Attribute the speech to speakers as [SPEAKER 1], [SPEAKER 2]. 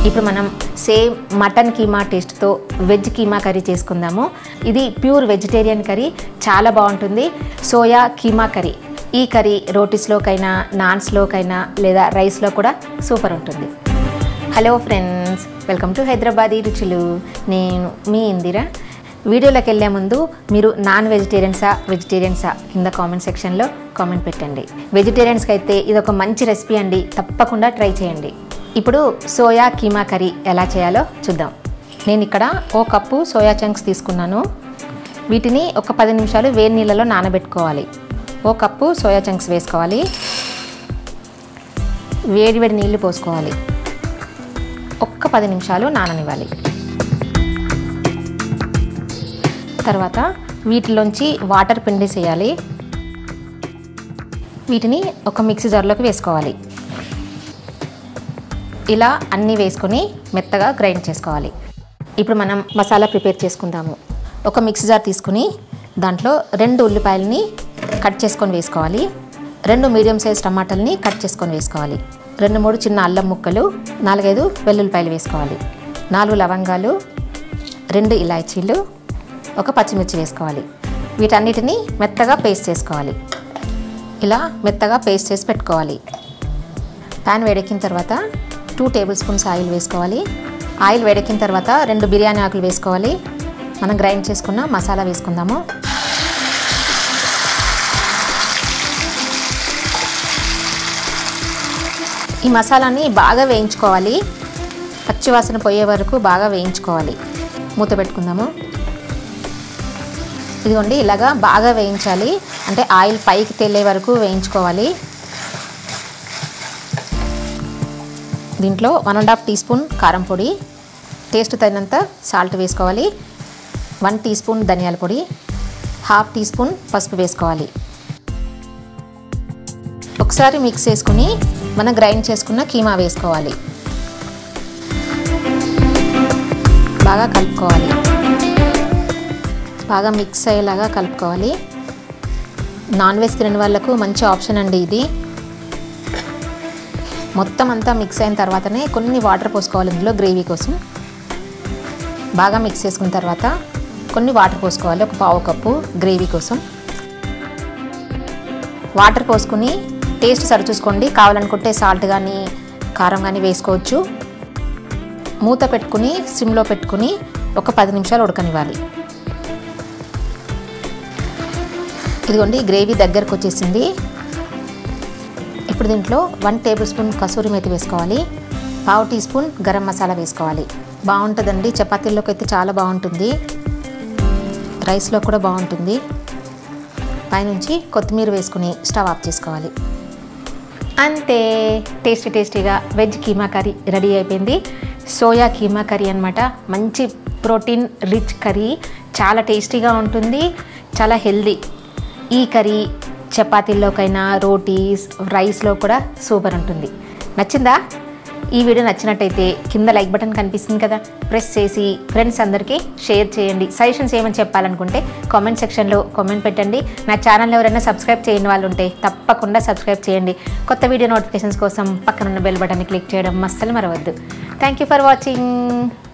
[SPEAKER 1] ఇప్పుడు మనం same mutton keema టేస్ట్తో వెజ్ కీమా కర్రీ చేసుకుందాము. ఇది ప్యూర్ వెజిటేరియన్ కర్రీ, చాలా బాగుంటుంది. Soya keema curry. ఈ కర్రీ రోటీస్లోకైనా, నాన్స్లోకైనా లేదా రైస్లో కూడా సూపర్ ఉంటుంది. Hello friends, welcome to Hyderabadi Ruchulu. నేను మీ ఇందిరా. వీడియోలోకి వెళ్ళే ముందు మీరు నాన్ వెజిటేరియన్సా కింద కామెంట్ సెక్షన్లో కామెంట్ పెట్టండి. వెజిటేరియన్స్కి అయితే ఇది ఒక మంచి రెసిపీ అండి, తప్పకుండా ట్రై చేయండి. ఇప్పుడు సోయా కీమా కర్రీ ఎలా చేయాలో చూద్దాం. నేను ఇక్కడ ఓ కప్పు సోయా చంక్స్ తీసుకున్నాను. వీటిని ఒక 10 నిమిషాలు వేడి నీళ్ళలో నానబెట్టుకోవాలి. ఓ కప్పు సోయా చంక్స్ వేసుకోవాలి. వేడి నీళ్ళు పోసుకోవాలి. ఒక్క 10 నిమిషాలు నాననివ్వాలి. తర్వాత వీటిలోంచి వాటర్ పిండేసేయాలి. వీటిని ఒక మిక్సీ జార్లోకి వేసుకోవాలి. ఇలా అన్నీ వేసుకొని మెత్తగా గ్రైండ్ చేసుకోవాలి. ఇప్పుడు మనం మసాలా ప్రిపేర్ చేసుకుందాము. ఒక మిక్సీ జార్ తీసుకుని దాంట్లో 2 ఉల్లిపాయలని కట్ చేసుకొని వేసుకోవాలి. 2 మీడియం సైజ్ టమాటాలని కట్ చేసుకొని వేసుకోవాలి. 2-3 చిన్న అల్లం ముక్కలు, 4-5 వెల్లుల్లిపాయలు వేసుకోవాలి. 4 లవంగాలు, 2 ఇలాచీలు, ఒక పచ్చిమిర్చి వేసుకోవాలి. వీటన్నిటిని మెత్తగా పేస్ట్ చేసుకోవాలి. ఇలా మెత్తగా పేస్ట్ చేసి పెట్టుకోవాలి. ప్యాన్ వేడెక్కిన తర్వాత 2 టేబుల్ స్పూన్స్ ఆయిల్ వేసుకోవాలి. ఆయిల్ వేడెక్కిన తర్వాత 2 బిర్యానీ ఆకులు వేసుకోవాలి. మనం గ్రైండ్ చేసుకున్న మసాలా వేసుకుందాము. ఈ మసాలాని బాగా వేయించుకోవాలి. పచ్చివాసన పోయే వరకు బాగా వేయించుకోవాలి. మూత పెట్టుకుందాము. ఇదిగోండి, ఇలాగా బాగా వేయించాలి. అంటే ఆయిల్ పైకి తేలే వరకు వేయించుకోవాలి. దీంట్లో 1.5 టీ స్పూన్ కారం పొడి, టేస్ట్ తగినంత సాల్ట్ వేసుకోవాలి. 1 టీ స్పూన్ ధనియాల పొడి, 1/2 టీ స్పూన్ పసుపు వేసుకోవాలి. ఒకసారి మిక్స్ చేసుకుని మనం గ్రైండ్ చేసుకున్న కీమా వేసుకోవాలి. బాగా కలుపుకోవాలి. బాగా మిక్స్ అయ్యేలాగా కలుపుకోవాలి. నాన్ వెజ్ తినని వాళ్ళకు మంచి ఆప్షన్ అండి ఇది. మొత్తం అంతా మిక్స్ అయిన తర్వాతనే కొన్ని వాటర్ పోసుకోవాలి ఇందులో గ్రేవీ కోసం. బాగా మిక్స్ చేసుకున్న తర్వాత కొన్ని వాటర్ పోసుకోవాలి. ఒక 1/2 కప్పు గ్రేవీ కోసం వాటర్ పోసుకుని టేస్ట్ సరి చూసుకోండి. కావాలనుకుంటే సాల్ట్ కానీ కారం కానీ వేసుకోవచ్చు. మూత పెట్టుకుని సిమ్లో పెట్టుకుని ఒక 10 నిమిషాలు ఉడకనివ్వాలి. ఇదిగోండి, గ్రేవీ దగ్గరకు వచ్చేసింది. ఇప్పుడు దీంట్లో 1 టేబుల్ స్పూన్ కసూరి మేతి వేసుకోవాలి. 1/2 టీ స్పూన్ గరం మసాలా వేసుకోవాలి. బాగుంటుందండి, చపాతీల్లోకి అయితే చాలా బాగుంటుంది, రైస్లో కూడా బాగుంటుంది. పైనుంచి కొత్తిమీర వేసుకుని స్టవ్ ఆఫ్ చేసుకోవాలి. అంతే, టేస్టీగా వెజ్ కీమా కర్రీ రెడీ అయిపోయింది. సోయా కీమా కర్రీ అన్నమాట. మంచి ప్రోటీన్ రిచ్ కర్రీ, చాలా టేస్టీగా ఉంటుంది, చాలా హెల్దీ. ఈ కర్రీ చపాతీల్లోకైనా, రోటీస్, రైస్లో కూడా సూపర్ ఉంటుంది. నచ్చిందా? ఈ వీడియో నచ్చినట్టయితే కింద లైక్ బటన్ కనిపిస్తుంది కదా, ప్రెస్ చేసి ఫ్రెండ్స్ అందరికీ షేర్ చేయండి. సజెషన్స్ ఏమని చెప్పాలనుకుంటే కామెంట్ సెక్షన్లో కామెంట్ పెట్టండి. నా ఛానల్ ఎవరైనా సబ్స్క్రైబ్ చేయని వాళ్ళు ఉంటే తప్పకుండా సబ్స్క్రైబ్ చేయండి. కొత్త వీడియో నోటిఫికేషన్స్ కోసం పక్కనున్న బెల్ బటన్ని క్లిక్ చేయడం అస్సలు మరవద్దు. Thank you for watching.